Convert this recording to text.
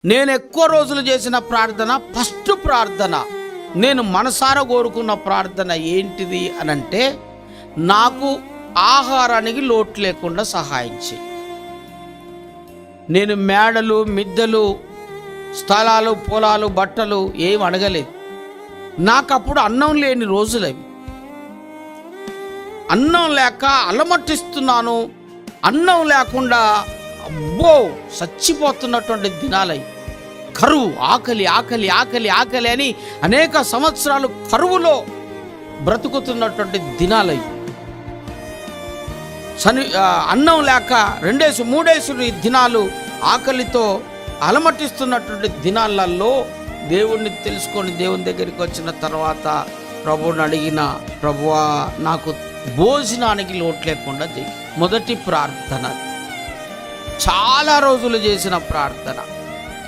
నేను ఎక్కువ రోజులు చేసిన ప్రార్థన, ఫస్ట్ ప్రార్థన, నేను మనసారా కోరుకున్న ప్రార్థన ఏంటిది అనంటే, నాకు ఆహారానికి లోటు లేకుండా సహాయం చేయి. నేను మేడలు, మిద్దెలు, స్థలాలు, పొలాలు, బట్టలు ఏం అడగలేదు. నాకు అప్పుడు అన్నం లేని రోజులవి. అన్నం లేక అలమటిస్తున్నాను. అన్నం లేకుండా అబ్బో చచ్చిపోతున్నటువంటి దినాలవి. కరువు, ఆకలి ఆకలి ఆకలి ఆకలి అని అనేక సంవత్సరాలు కరువులో బ్రతుకుతున్నటువంటి దినాలవి. అన్నం లేక 2 3 దినాలు ఆకలితో అలమటిస్తున్నటువంటి దినాలలో దేవుణ్ణి తెలుసుకొని దేవుని దగ్గరికి వచ్చిన తర్వాత ప్రభువుని అడిగిన, ప్రభువా నాకు భోజనానికి లోటు లేకుండా చేయి. మొదటి ప్రార్థన, చాలా రోజులు చేసిన ప్రార్థన.